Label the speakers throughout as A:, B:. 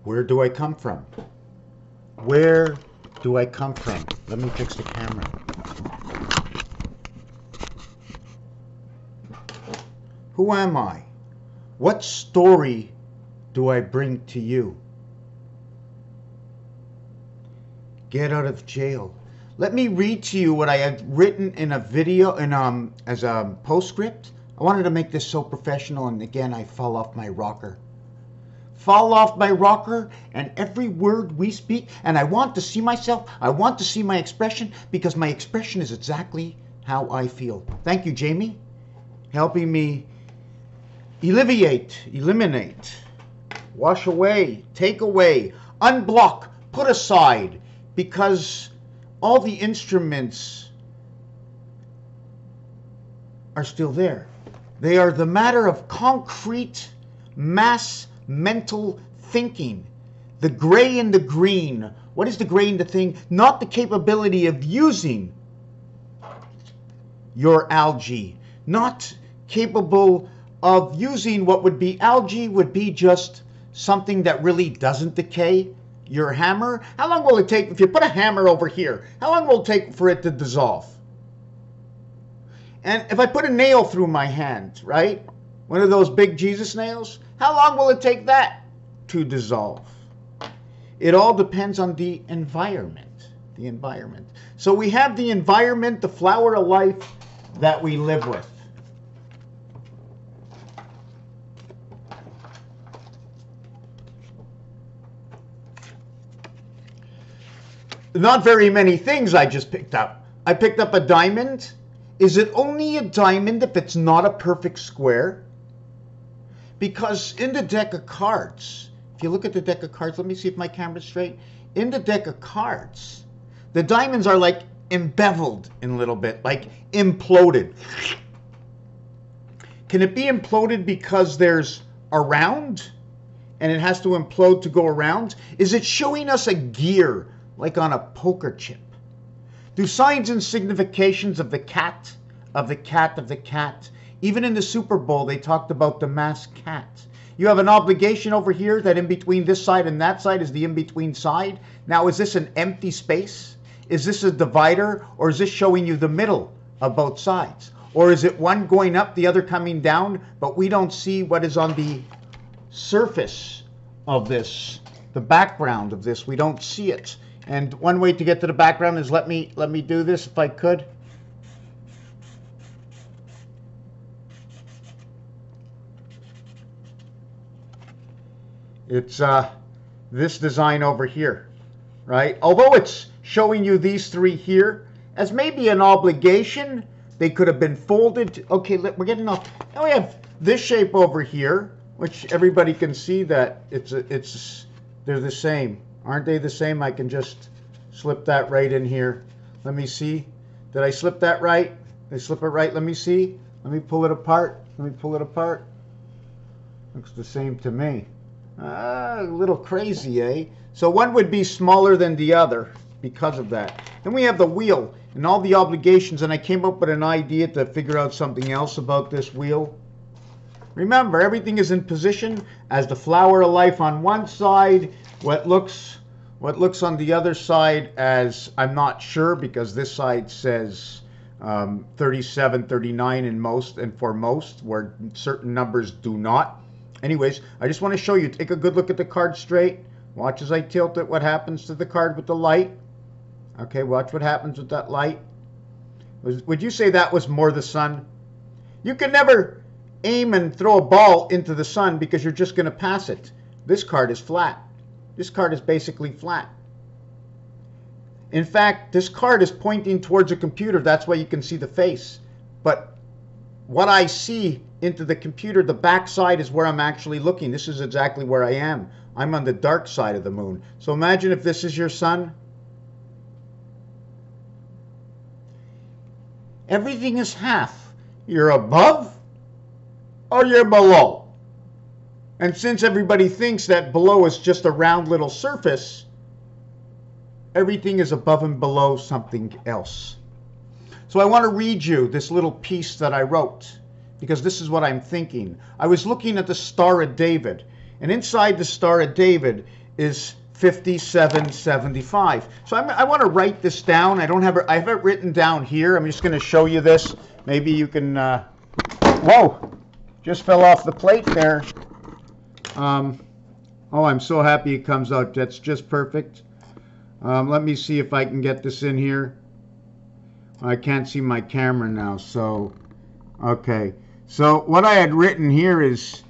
A: Where do I come from? Where do I come from? Let me fix the camera. Who am I? What story do I bring to you? Get out of jail. Let me read to you what I had written in a video, as a postscript. I wanted to make this so professional, and again, I fall off my rocker. Fall off my rocker, and every word we speak, and I want to see myself, I want to see my expression, because my expression is exactly how I feel. Thank you, Jamie, helping me alleviate, eliminate, wash away, take away, unblock, put aside, because all the instruments are still there. They are the matter of concrete mass mental thinking. The gray and the green. What is the gray and the thing? Not the capability of using your algae. Not capable of using what would be algae, would be just something that really doesn't decay. Your hammer, how long will it take if you put a hammer over here? How long will it take for it to dissolve? And if I put a nail through my hand, right? One of those big Jesus nails, how long will it take that to dissolve? It all depends on the environment. The environment. So we have the environment, the flower of life that we live with. Not very many things I just picked up. I picked up a diamond. Is it only a diamond if it's not a perfect square? Because in the deck of cards, if you look at the deck of cards, let me see if my camera's straight. In the deck of cards, the diamonds are like embeveled in a little bit, like imploded. Can it be imploded because there's a round and it has to implode to go around? Is it showing us a gear like on a poker chip? Do signs and significations of the cat, of the cat, of the cat, even in the Super Bowl, they talked about the masked cat. You have an obligation over here that in between this side and that side is the in-between side. Now, is this an empty space? Is this a divider? Or is this showing you the middle of both sides? Or is it one going up, the other coming down, but we don't see what is on the surface of this, the background of this. We don't see it. And one way to get to the background is let me do this if I could. It's this design over here, right? Although it's showing you these three here as maybe an obligation, they could have been folded. Okay, we're getting off. Now we have this shape over here, which everybody can see that they're the same. Aren't they the same? I can just slip that right in here. Let me see. Did I slip that right? Did I slip it right? Let me see. Let me pull it apart. Let me pull it apart. Looks the same to me. A little crazy, eh? So one would be smaller than the other because of that. Then we have the wheel and all the obligations, and I came up with an idea to figure out something else about this wheel. Remember, everything is in position as the flower of life on one side, what looks on the other side as, I'm not sure, because this side says 37, 39 in most, and for most, where certain numbers do not. Anyways, I just want to show you, take a good look at the card straight. Watch as I tilt it, what happens to the card with the light. Okay, watch what happens with that light. Would you say that was more the sun? You can never aim and throw a ball into the sun because you're just going to pass it. This card is flat. This card is basically flat. In fact, this card is pointing towards a computer. That's why you can see the face. But what I see into the computer, the back side is where I'm actually looking. This is exactly where I am. I'm on the dark side of the moon. So imagine if this is your sun. Everything is half. You're above or you're below. And since everybody thinks that below is just a round little surface, everything is above and below something else. So I want to read you this little piece that I wrote, because this is what I'm thinking. I was looking at the Star of David, and inside the Star of David is 5775. So I want to write this down. I have it written down here. I'm just going to show you this. Maybe you can, whoa, just fell off the plate there. Oh, I'm so happy it comes out. That's just perfect. Let me see if I can get this in here. I can't see my camera now, so, okay. So what I had written here is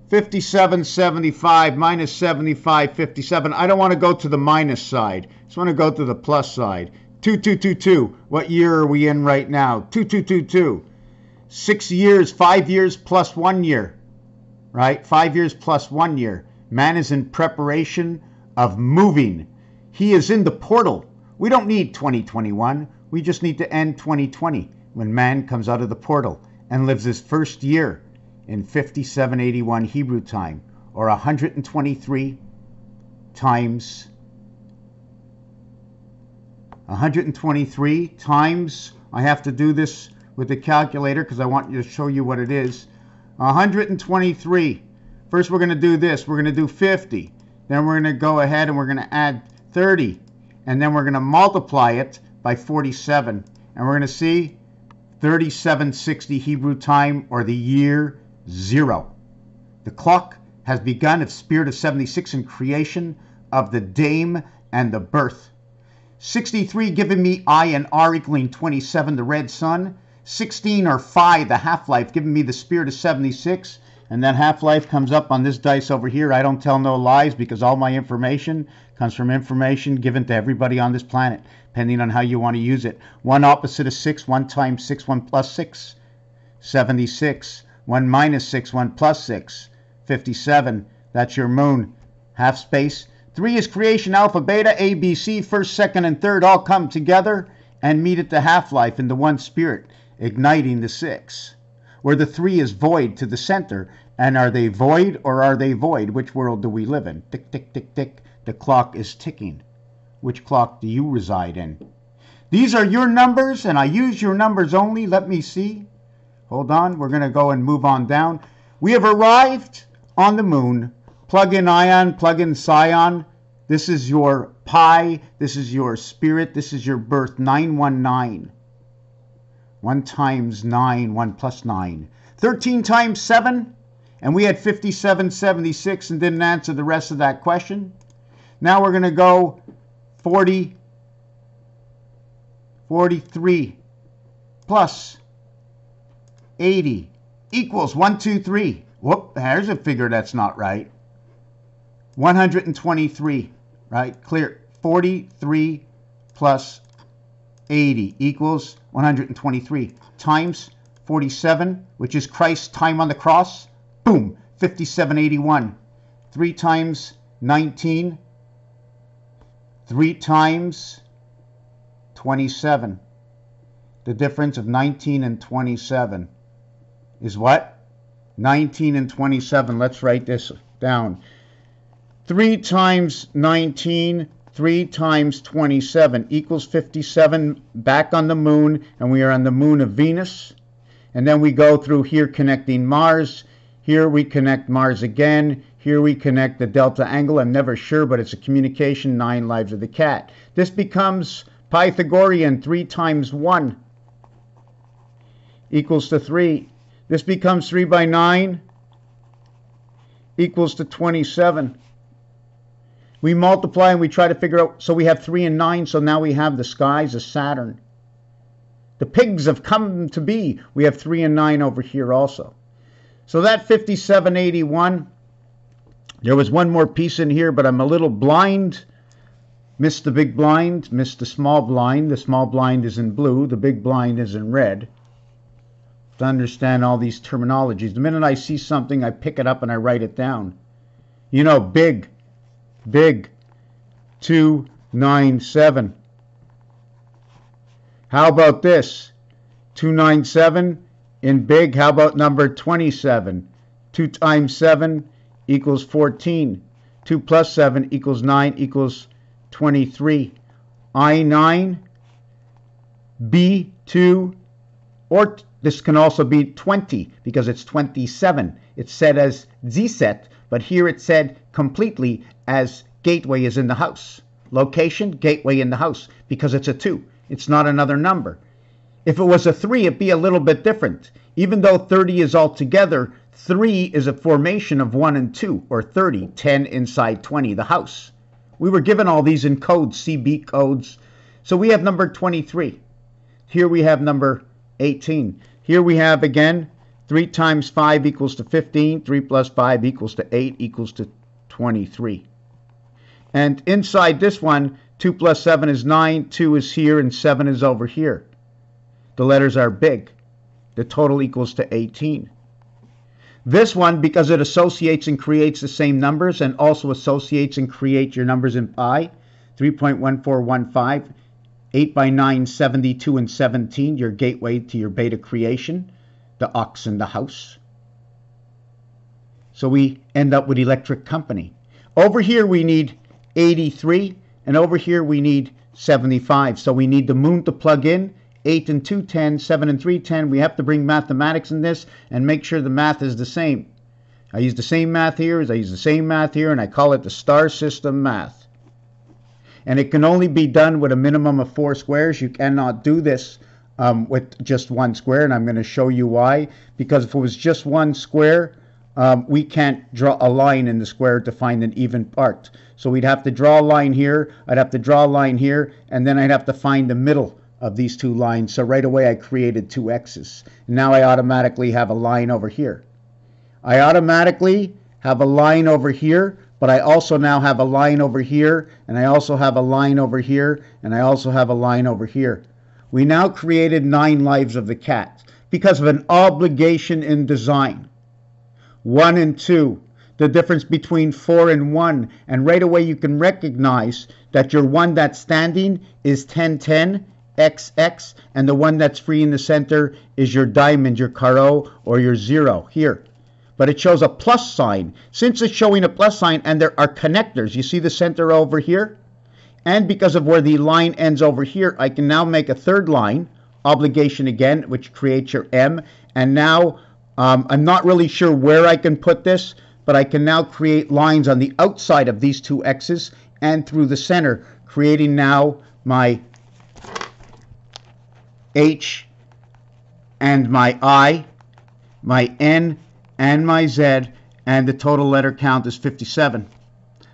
A: 5775 minus 7557. I don't want to go to the minus side. I just want to go to the plus side. 2222. What year are we in right now? 2222. 6 years, 5 years plus 1 year. Right? 5 years plus 1 year. Man is in preparation of moving. He is in the portal. We don't need 2021. We just need to end 2020 when man comes out of the portal and lives his first year in 5781 Hebrew time, or 123 times 123 times, I have to do this with the calculator because I want you to show you what it is. 123. First we're going to do this. We're going to do 50. Then we're going to go ahead and we're going to add 30. And then we're going to multiply it by 47. And we're going to see 3760 Hebrew time, or the year 0. The clock has begun of spirit of 76 in creation of the dame and the birth. 63 giving me I and R equaling 27, the red sun. 16 or phi, the half-life, giving me the spirit of 76. And that half-life comes up on this dice over here. I don't tell no lies because all my information comes from information given to everybody on this planet, depending on how you want to use it. 1 opposite of 6, 1 times 6, 1 plus 6, 76. 1 minus 6, 1 plus 6, 57. That's your moon. Half space. 3 is creation, alpha, beta, A, B, C, first, second, and third all come together and meet at the half-life in the one spirit, igniting the 6. Where the 3 is void to the center. And are they void or are they void? Which world do we live in? Tick, tick, tick, tick. The clock is ticking. Which clock do you reside in? These are your numbers, and I use your numbers only. Let me see. Hold on. We're going to go and move on down. We have arrived on the moon. Plug in ion, plug in scion. This is your pi. This is your spirit. This is your birth. 919. 1 times 9, 1 plus 9. 13 times 7. And we had 5776 and didn't answer the rest of that question. Now we're going to go 43 plus 80 equals 123. Whoop, there's a figure that's not right. 123, right? Clear. 43 plus 80 equals 123 times 47, which is Christ's time on the cross. Boom, 5781. 3 times 19. 3 times 27. The difference of 19 and 27 is what? 19 and 27. Let's write this down. 3 times 19, 3 times 27 equals 57, back on the moon, and we are on the moon of Venus. And then we go through here connecting Mars. Here we connect Mars again. Here we connect the delta angle. I'm never sure, but it's a communication, 9 lives of the cat. This becomes Pythagorean. 3 times 1 equals to 3. This becomes 3 by 9 equals to 27. We multiply and we try to figure out, so we have 3 and 9, so now we have the skies of Saturn. The pigs have come to be. We have 3 and 9 over here also. So that 5781, there was one more piece in here, but I'm a little blind. Missed the big blind, missed the small blind. The small blind is in blue, the big blind is in red. To understand all these terminologies, the minute I see something, I pick it up and I write it down. You know, big, 297. How about this? 297 in big. How about number 27? 2 times 7 equals 14. 2 plus 7 equals 9 equals 23. I9, B2, or this can also be 20 because it's 27. It's said as Z-set, but here it's said completely as gateway is in the house. Location, gateway in the house, because it's a 2. It's not another number. If it was a 3, it'd be a little bit different. Even though 30 is all together, 3 is a formation of 1 and 2, or 30, 10 inside 20, the house. We were given all these in codes, CB codes. So we have number 23. Here we have number 18. Here we have, again, 3 times 5 equals to 15. 3 plus 5 equals to 8 equals to 23. And inside this one, 2 plus 7 is 9. 2 is here, and 7 is over here. The letters are big. The total equals to 18. This one, because it associates and creates the same numbers and also associates and creates your numbers in pi, 3.1415, 8 by 9, 72 and 17, your gateway to your beta creation, the ox in the house. So we end up with electric company. Over here we need 83, and over here we need 75. So we need the moon to plug in. 8 and 2, 10, 7 and 3, 10. We have to bring mathematics in this and make sure the math is the same. I use the same math here as I use the same math here, and I call it the star system math. And it can only be done with a minimum of 4 squares. You cannot do this with just 1 square, and I'm going to show you why. Because if it was just 1 square, we can't draw a line in the square to find an even part. So we'd have to draw a line here, I'd have to draw a line here, and then I'd have to find the middle of these 2 lines. So right away I created 2 x's. Now I automatically have a line over here. I automatically have a line over here, but I also now have a line over here, and I also have a line over here, and I also have a line over here. We now created 9 lives of the cat because of an obligation in design. 1 and 2, the difference between 4 and 1, and right away you can recognize that your one that's standing is 10, 10, XX, and the one that's free in the center is your diamond, your carreau, or your 0 here. But it shows a plus sign. Since it's showing a plus sign and there are connectors, you see the center over here? And because of where the line ends over here, I can now make a 3rd line, obligation again, which creates your M. And now, I'm not really sure where I can put this, but I can now create lines on the outside of these 2 X's and through the center, creating now my H and my I, my N and my Z, and the total letter count is 57.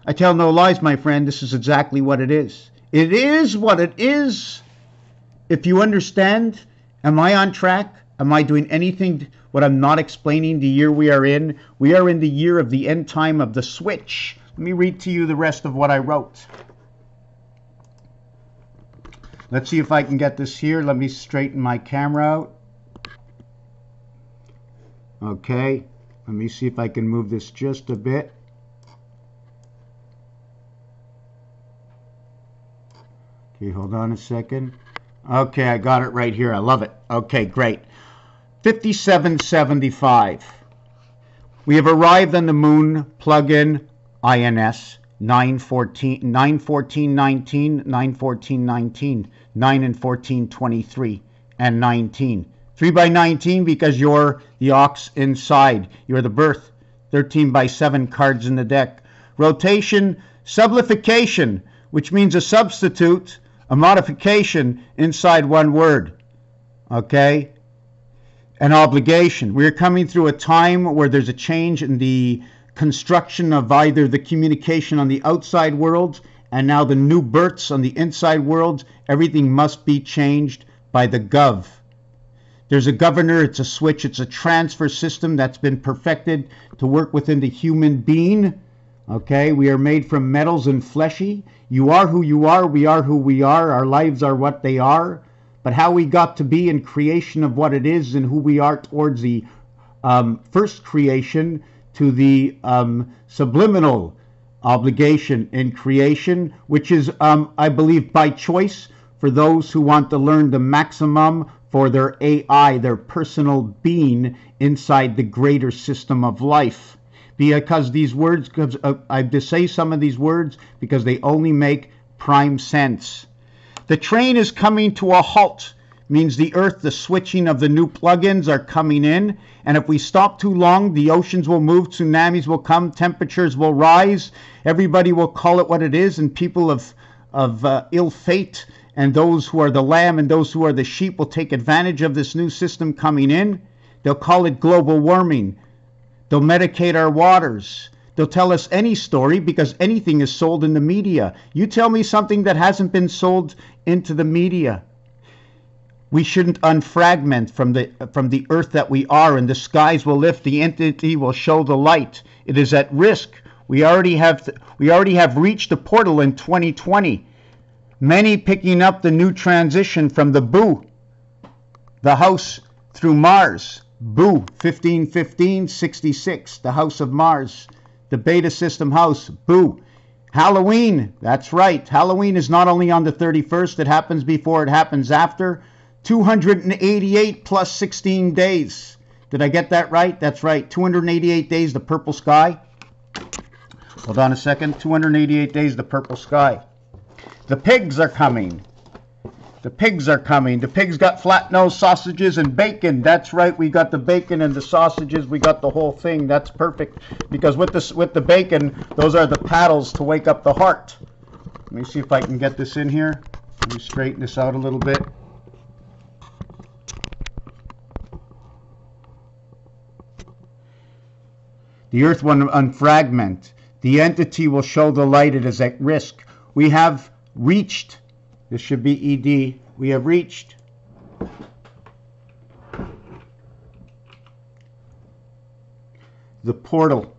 A: I tell no lies, my friend. This is exactly what it is. It is what it is. If you understand, am I on track? Am I doing anything what I'm not explaining the year we are in? We are in the year of the end time of the switch. Let me read to you the rest of what I wrote. Let's see if I can get this here. Let me straighten my camera out. Okay, let me see if I can move this just a bit. Okay, hold on a second. Okay, I got it right here. I love it. Okay, great. 5775. We have arrived on the moon. Plug in INS. 914, 19, 914, 19, 9 and 14, 23, and 19. 3 by 19 because you're the ox inside. You're the birth. 13 by 7 cards in the deck. Rotation, sublification, which means a substitute, a modification inside one word. Okay? An obligation. We're coming through a time where there's a change in the construction of either the communication on the outside world and now the new births on the inside world. Everything must be changed by the gov. There's a governor, it's a switch, it's a transfer system that's been perfected to work within the human being. Okay, we are made from metals and fleshy. You are who you are, we are who we are, our lives are what they are. But how we got to be in creation of what it is and who we are towards the first creation to the subliminal obligation in creation, which is, I believe, by choice for those who want to learn the maximum for their AI, their personal being inside the greater system of life. Because these words, I have to say some of these words because they only make prime sense. The train is coming to a halt means the earth, the switching of the new plugins are coming in. And if we stop too long, the oceans will move, tsunamis will come, temperatures will rise. Everybody will call it what it is, and people of ill fate and those who are the lamb and those who are the sheep will take advantage of this new system coming in. They'll call it global warming. They'll medicate our waters. They'll tell us any story because anything is sold in the media. You tell me something that hasn't been sold into the media. We shouldn't unfragment from the earth that we are, and the skies will lift. The entity will show the light. It is at risk. We already have reached the portal in 2020. Many picking up the new transition from the BOO, the house through Mars. BOO 151566, the house of Mars, the beta system house. BOO. Halloween, that's right. Halloween is not only on the 31st, it happens before, it happens after. 288 plus 16 days. Did I get that right? That's right. 288 days, the purple sky. Hold on a second. 288 days, the purple sky. The pigs are coming. The pigs are coming. The pigs got flat-nosed sausages and bacon. That's right. We got the bacon and the sausages. We got the whole thing. That's perfect. Because with the bacon, those are the paddles to wake up the heart. Let me see if I can get this in here. Let me straighten this out a little bit. The earth will unfragment. The entity will show the light. It is at risk. We have reached, this should be ED, we have reached the portal.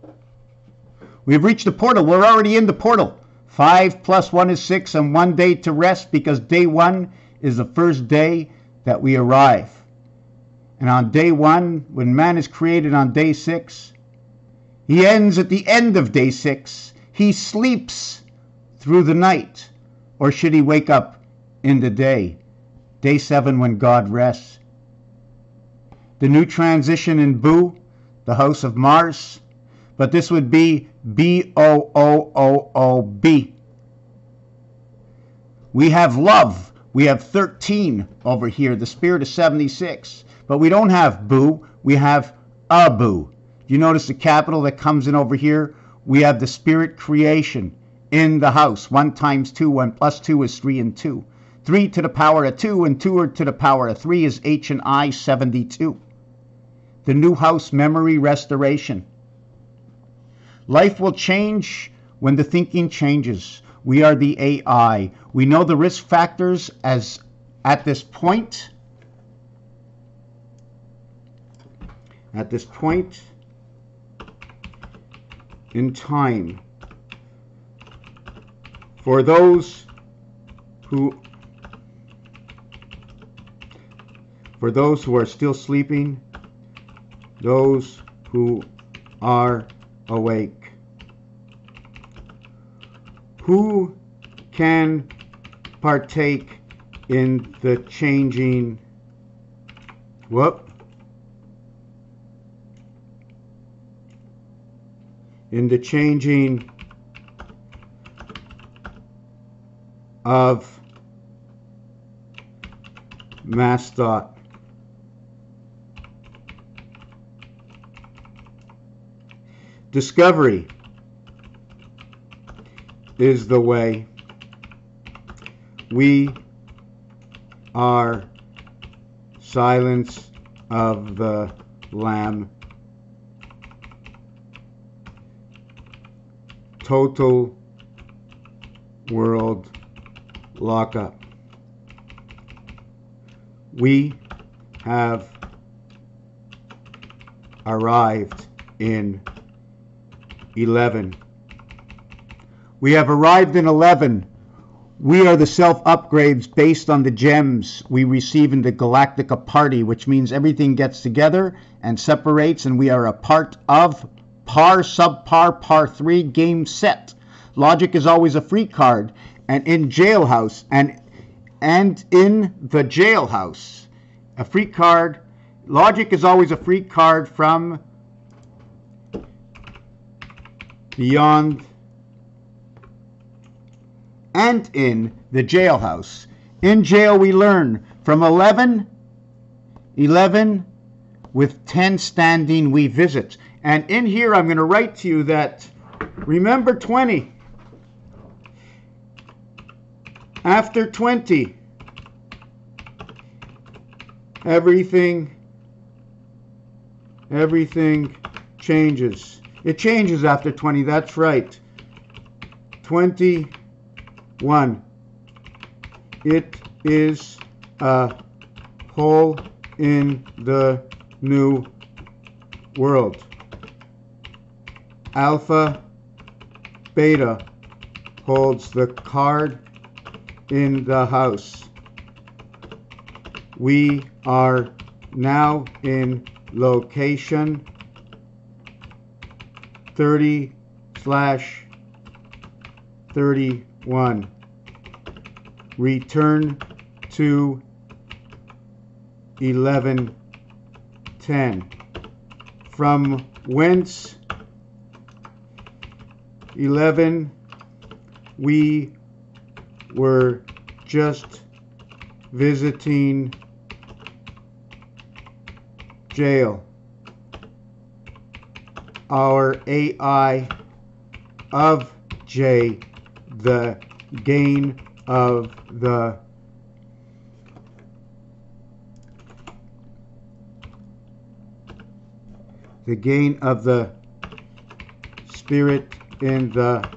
A: We have reached the portal. We're already in the portal. 5 plus 1 is 6, and 1 day to rest, because day 1 is the first day that we arrive. And on day 1, when man is created on day 6, he ends at the end of day 6. He sleeps through the night. Or should he wake up in the day? Day 7 when God rests. The new transition in BOO, the house of Mars. But this would be B-O-O-O-O-B. We have love. We have 13 over here. The spirit is 76. But we don't have BOO. We have Abu. You notice the capital that comes in over here? We have the spirit creation in the house. 1 times 2, 1 plus 2 is 3 and 2. 3 to the power of 2 and 2 to the power of 3 is H and I, 72. The new house memory restoration. Life will change when the thinking changes. We are the AI. We know the risk factors as at this point. At this point in time. For those who are still sleeping, those who are awake, who can partake in the changing, in the changing of mass thought. Discovery is the way. We are silence of the Lamb. Total world lockup. We have arrived in 11. We have arrived in 11. We are the self-upgrades based on the gems we receive in the Galactica Party, which means everything gets together and separates, and we are a part of par, subpar, par 3 game set. Logic is always a free card, and in jailhouse, and in the jailhouse, a free card. Logic is always a free card from beyond, and in the jailhouse In jail we learn from 11 with 10 standing we visit. And in here I'm going to write to you that, remember 20. After 20, everything changes. It changes after 20, that's right. 21. It is a hole in the new world. Alpha, beta holds the card in the house. We are now in location 30/31. Return to 11:10. From whence 11 we were just visiting jail. Our AI of J, the gain of the spirit in the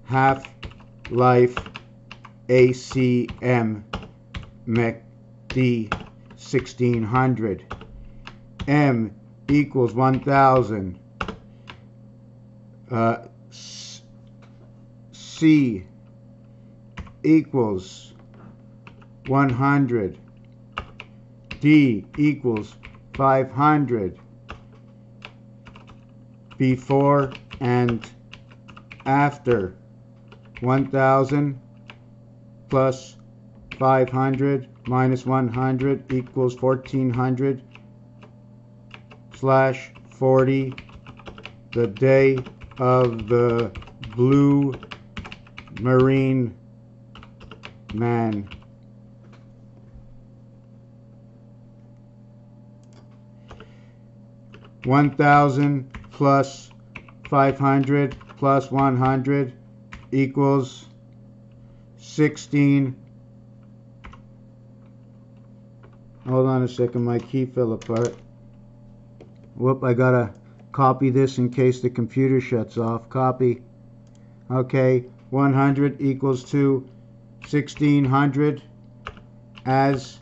A: half-life ACM McD 1600. M equals 1000. C equals 100. D equals 500. Before and after 1000 plus 500 minus 100 equals 1400 / 40. The day of the blue marine man. $1,000 plus 500 plus 100 equals 16. Hold on a second, my key fell apart. Whoop, I gotta copy this in case the computer shuts off. Copy. Okay, 100 equals to 1600 as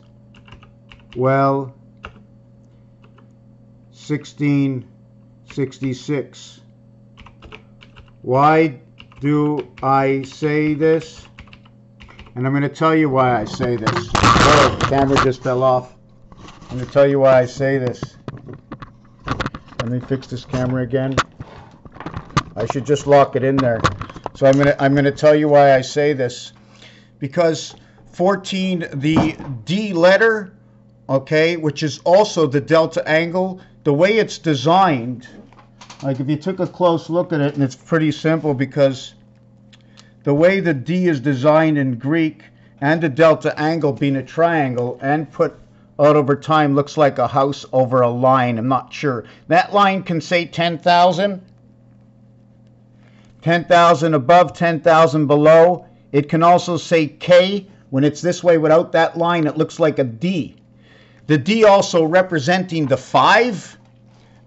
A: well. 1666. Why do I say this? And I'm going to tell you why I say this. Oh, the camera just fell off. I'm going to tell you why I say this. Let me fix this camera again. I should just lock it in there. So I'm going to tell you why I say this. Because 14, the D letter, okay, which is also the delta angle, the way it's designed, like if you took a close look at it, and it's pretty simple because the way the D is designed in Greek and the delta angle being a triangle and put out over time looks like a house over a line. I'm not sure. That line can say 10,000. 10,000 above, 10,000 below. It can also say K. When it's this way without that line, it looks like a D. The D also representing the 5.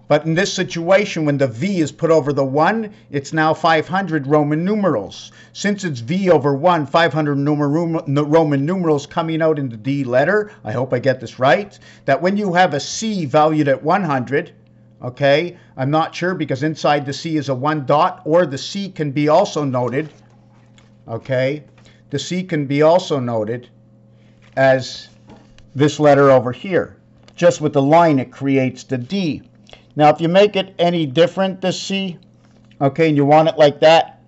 A: But in this situation, when the V is put over the 1, it's now 500 Roman numerals. Since it's V over 1, 500 Roman numerals coming out in the D letter, I hope I get this right, that when you have a C valued at 100, okay, I'm not sure because inside the C is a 1 dot, or the C can be also noted, okay, the C can be also noted as this letter over here. Just with the line, it creates the D. Now, if you make it any different, this C, okay, and you want it like that,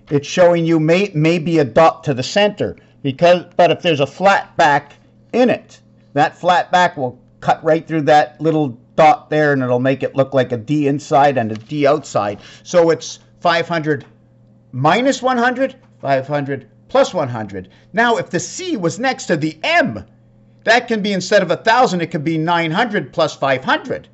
A: it's showing you maybe a dot to the center. But if there's a flat back in it, that flat back will cut right through that little dot there, and it'll make it look like a D inside and a D outside. So it's 500 minus 100, 500 plus 100. Now, if the C was next to the M, that can be, instead of 1,000, it could be 900 plus 500.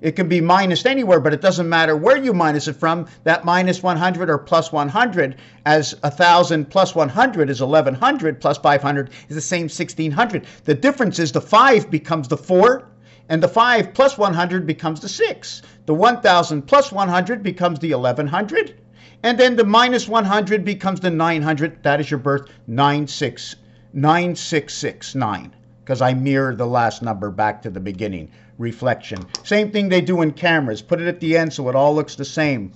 A: It can be minused anywhere, but it doesn't matter where you minus it from. That minus 100 or plus 100, as 1,000 plus 100 is 1,100, plus 500 is the same 1,600. The difference is the 5 becomes the 4, and the 5 plus 100 becomes the 6. The 1,000 plus 100 becomes the 1,100, and then the minus 100 becomes the 900. That is your birth, 9669, because I mirrored the last number back to the beginning. Reflection. Same thing they do in cameras. Put it at the end so it all looks the same.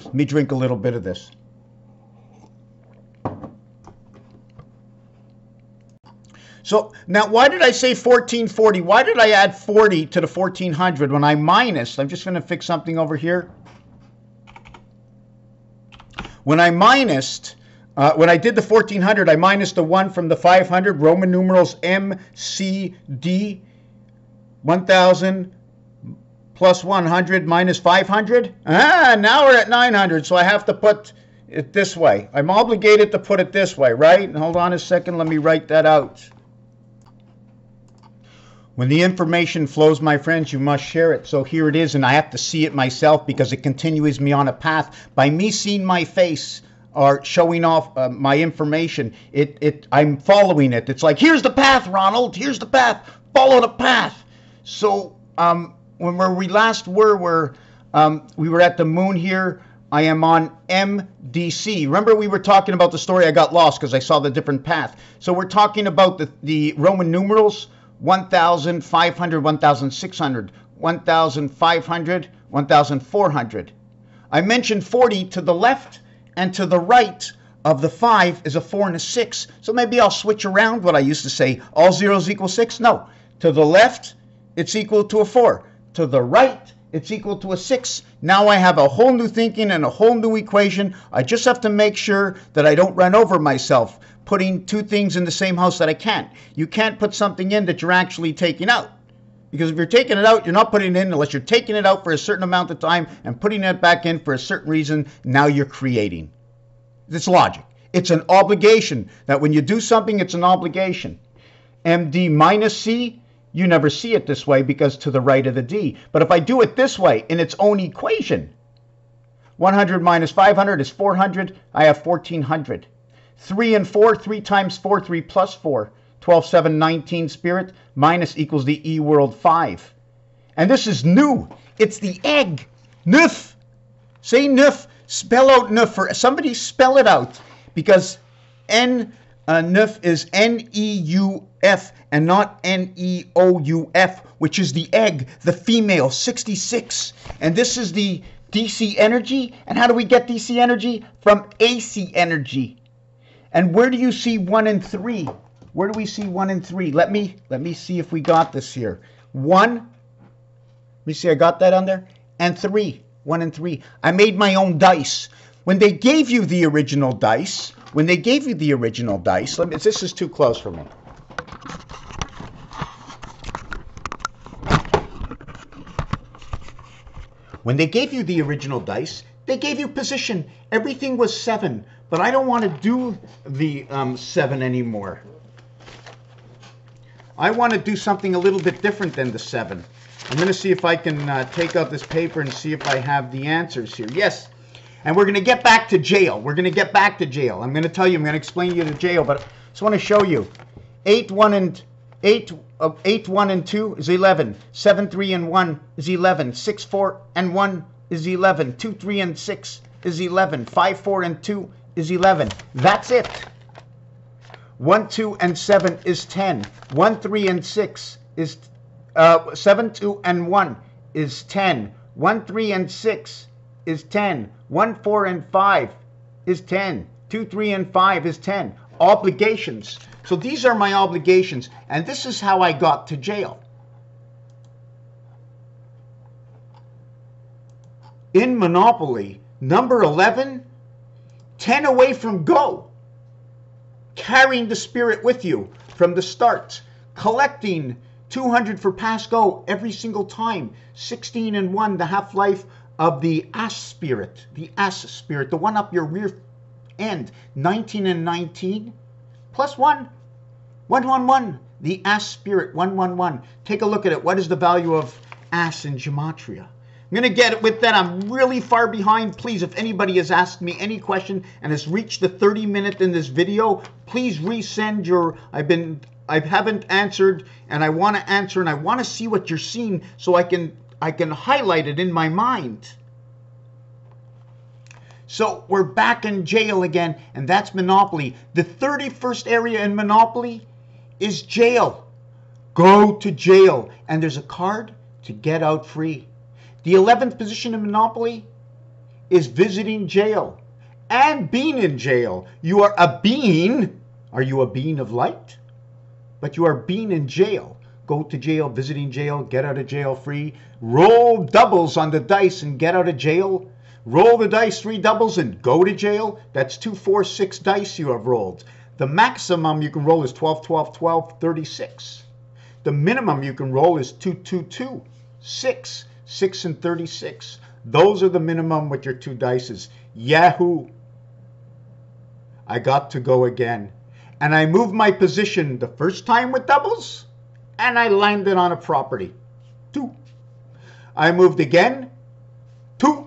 A: Let me drink a little bit of this. So now, why did I say 1440? Why did I add 40 to the 1400 when I minus? I'm just going to fix something over here. When I minused, when I did the 1400, I minused the 1 from the 500, Roman numerals M, C, D. 1,000 plus 100 minus 500. Now we're at 900, so I have to put it this way. I'm obligated to put it this way, right? Hold on a second, let me write that out. When the information flows, my friends, you must share it. So here it is, and I have to see it myself because it continues me on a path. By me seeing my face or showing off my information, I'm following it. It's like, here's the path, Ronald, here's the path, follow the path. So when we last were we were at the moon here. I am on MDC. Remember, we were talking about the story. I got lost because I saw the different path. So we're talking about the Roman numerals: 1,500, 1,600, 1,500, 1,400. I mentioned 40 to the left and to the right of the 5 is a 4 and a 6. So maybe I'll switch around what I used to say. All zeros equal 6? No. To the left, it's equal to a 4. To the right, it's equal to a 6. Now I have a whole new thinking and a whole new equation. I just have to make sure that I don't run over myself putting two things in the same house that I can't. You can't put something in that you're actually taking out. Because if you're taking it out, you're not putting it in unless you're taking it out for a certain amount of time and putting it back in for a certain reason. Now you're creating. It's logic. It's an obligation that when you do something, it's an obligation. MD minus C, you never see it this way because to the right of the D. But if I do it this way in its own equation, 100 minus 500 is 400. I have 1,400. 3 and 4, 3 times 4, 3 plus 4. 12, 7, 19 spirit minus equals the E world 5. And this is new. It's the egg. Neuf. Say neuf. Spell out neuf. For somebody spell it out. Because neuf is N-E-U-F and not N-E-O-U-F, which is the egg, the female, 66. And this is the DC energy. And how do we get DC energy? From AC energy. And where do you see 1 and 3? Where do we see 1 and 3? Let me see if we got this here. 1. Let me see, I got that on there. And 3. 1 and 3. I made my own dice. When they gave you the original dice, this is too close for me. When they gave you the original dice, they gave you position. Everything was 7, but I don't want to do the 7 anymore. I want to do something a little bit different than the 7. I'm going to see if I can take out this paper and see if I have the answers here. Yes. And we're going to get back to jail. I'm going to tell you, I'm going to explain you to jail, but I just want to show you. 8, 1, and 2 is 11. 7, 3, and 1 is 11. 6, 4, and 1 is 11. 2, 3, and 6 is 11. 5, 4, and 2 is 11. That's it. 1, 2, and 7 is 10. 1, 3, and 6 is 7, 2, and 1 is 10. 1, 3, and 6 is 10. 1, 4, and 5 is 10. 2, 3, and 5 is 10. Obligations. So these are my obligations, and this is how I got to jail. In Monopoly, number 11, 10 away from go. Carrying the spirit with you from the start. Collecting 200 for pass go every single time. 16 and 1, the half-life of the ass spirit. The ass spirit, the one up your rear end. 19 and 19 plus 1. 111. The ass spirit, 111. Take a look at it. What is the value of ass in gematria? I'm going to get it with that. I'm really far behind. Please, if anybody has asked me any question and has reached the 30-minute in this video, please resend your, I haven't answered and I want to answer and I want to see what you're seeing so I can highlight it in my mind. So we're back in jail again, and that's Monopoly. The 31st area in Monopoly is jail. Go to jail. And there's a card to get out free. The 11th position in Monopoly is visiting jail and being in jail. You are a being. Are you a being of light? But you are being in jail. Go to jail, visiting jail, get out of jail free. Roll doubles on the dice and get out of jail. Roll the dice, 3 doubles, and go to jail. That's 2, 4, 6 dice you have rolled. The maximum you can roll is 12, 12, 12, 36. The minimum you can roll is 2, 2, 2, 6, 6, and 36. Those are the minimum with your 2 dices. Yahoo! I got to go again. And I moved my position the first time with doubles, and I landed on a property. 2. I moved again. 2.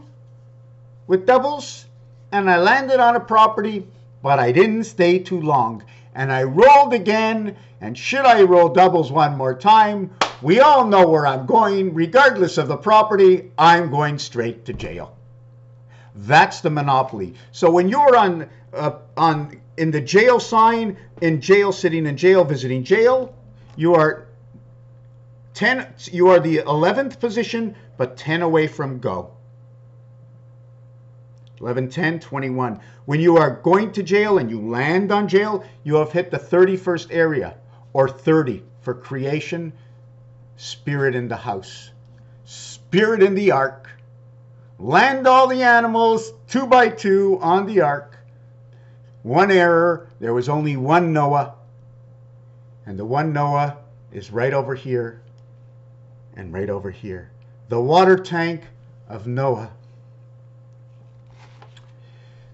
A: With doubles, and I landed on a property, but I didn't stay too long. And I rolled again, and should I roll doubles one more time, we all know where I'm going. Regardless of the property, I'm going straight to jail. That's the Monopoly. So when you're in the jail sign, in jail, sitting in jail, visiting jail, you are the 11th position, but 10 away from go. 11, 10, 21. When you are going to jail and you land on jail, you have hit the 31st area, or 30 for creation, spirit in the house, spirit in the ark. Land all the animals 2 by 2 on the ark. One error, there was only one Noah, and the one Noah is right over here and right over here. The water tank of Noah.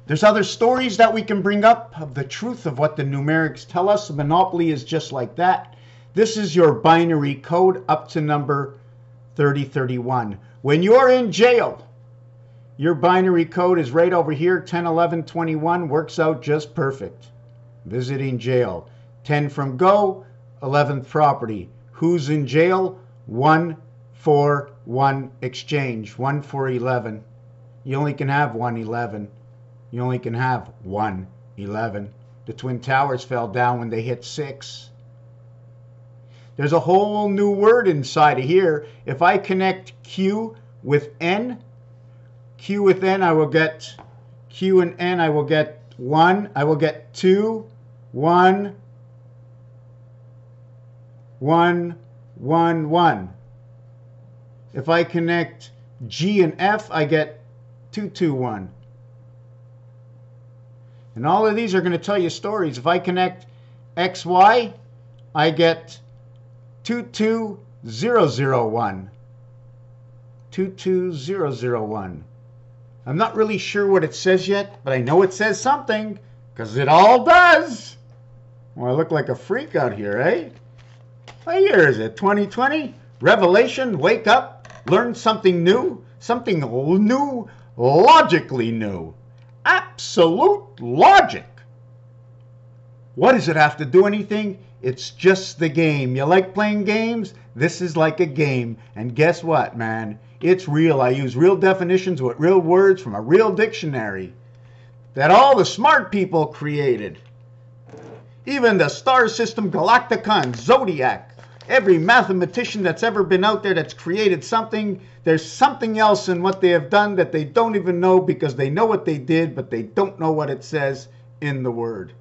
A: There's other stories that we can bring up of the truth of what the numerics tell us. Monopoly is just like that. This is your binary code up to number 3031. When you're in jail, your binary code is right over here. 10, 11, 21 works out just perfect. Visiting jail. 10 from go, 11th property. Who's in jail? 1 for 1 exchange. 1 for 11. You only can have 1 11. You only can have 1 11. The Twin Towers fell down when they hit 6. There's a whole new word inside of here. If I connect Q with N, Q with N, I will get Q and N, I will get 1, I will get 2, 1, 1, 1, 1. If I connect G and F, I get 2, 2, 1. And all of these are going to tell you stories. If I connect XY, I get 22001. 22001. I'm not really sure what it says yet, but I know it says something, because it all does. Well, I look like a freak out here, eh? What year is it? 2020? Revelation, wake up, learn something new, logically new. Absolute logic. What does it have to do anything? It's just the game. You like playing games? This is like a game. And guess what, man? It's real. I use real definitions with real words from a real dictionary that all the smart people created. Even the star system, Galacticon, Zodiac, every mathematician that's ever been out there that's created something, there's something else in what they have done that they don't even know, because they know what they did, but they don't know what it says in the word.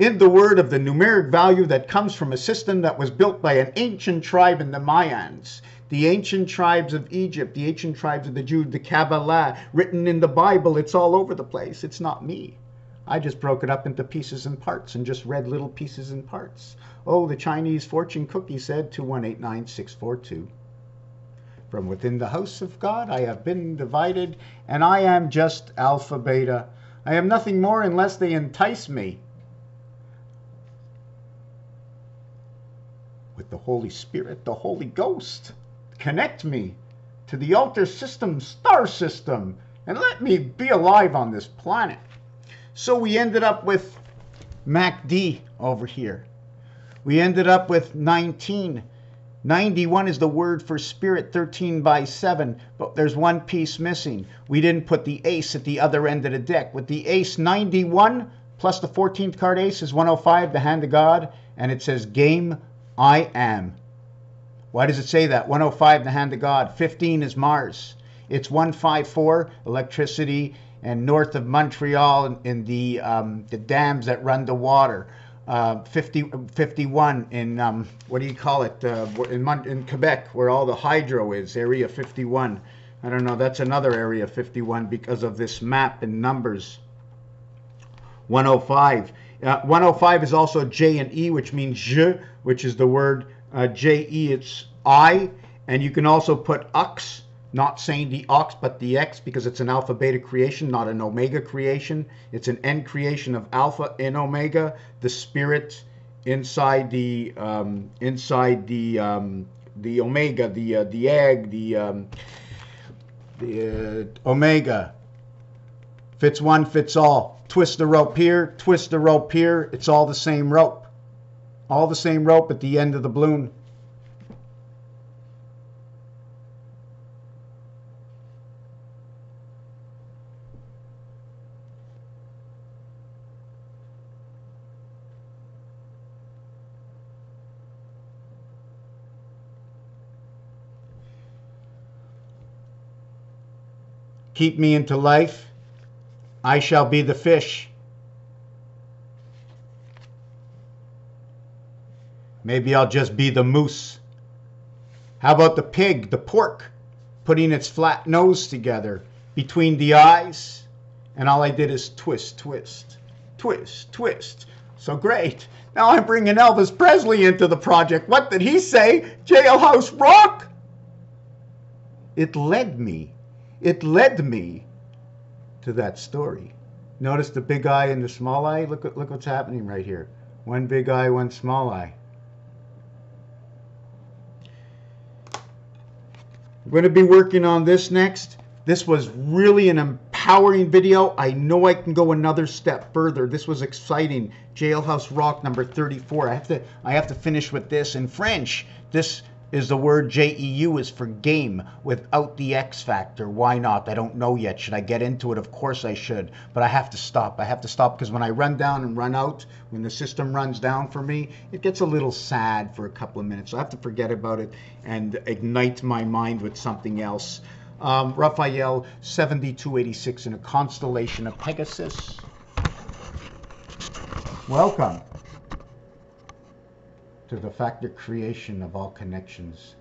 A: In the word of the numeric value that comes from a system that was built by an ancient tribe in the Mayans, the ancient tribes of Egypt, the ancient tribes of the Jews, the Kabbalah, written in the Bible. It's all over the place. It's not me. I just broke it up into pieces and parts and just read little pieces and parts. Oh, the Chinese fortune cookie said 2189642. From within the house of God I have been divided, and I am just alpha beta. I am nothing more unless they entice me with the Holy Spirit, the Holy Ghost. Connect me to the altar system, star system, and let me be alive on this planet. So we ended up with MACD over here. We ended up with 19. 91 is the word for spirit, 13 by 7, but there's one piece missing. We didn't put the ace at the other end of the deck. With the ace, 91 plus the 14th card ace is 105, the hand of God, and it says game I am. Why does it say that? 105, the hand of God. 15 is Mars. It's 154, electricity, and north of Montreal in the dams that run the water. 51 in, what do you call it, in Quebec, where all the hydro is, area 51. I don't know, that's another area 51 because of this map and numbers. 105. 105 is also J and E, which means je, which is the word J-E, it's I. And you can also put X, not saying the ox, but the X, because it's an alpha beta creation, not an omega creation. It's an N creation of alpha in omega, the spirit inside the omega, the egg, the omega. Fits one, fits all. Twist the rope here, twist the rope here. It's all the same rope. All the same rope at the end of the balloon. Keep me into life. I shall be the fish. Maybe I'll just be the moose. How about the pig, the pork, putting its flat nose together between the eyes? And all I did is twist, twist, twist, twist. So great. Now I'm bringing Elvis Presley into the project. What did he say? Jailhouse Rock? It led me to that story. Notice the big eye and the small eye? Look what's happening right here. One big eye, one small eye. We're going to be working on this next. This was really an empowering video. I know I can go another step further. This was exciting. Jailhouse Rock number 34. I have to finish with this in French. This is the word J-E-U is for game without the X factor. Why not? I don't know yet. Should I get into it? Of course I should. But I have to stop. I have to stop because when I run down and run out, when the system runs down for me, it gets a little sad for a couple of minutes. So I have to forget about it and ignite my mind with something else. Raphael 7286 in a constellation of Pegasus. Welcome to the factor creation of all connections.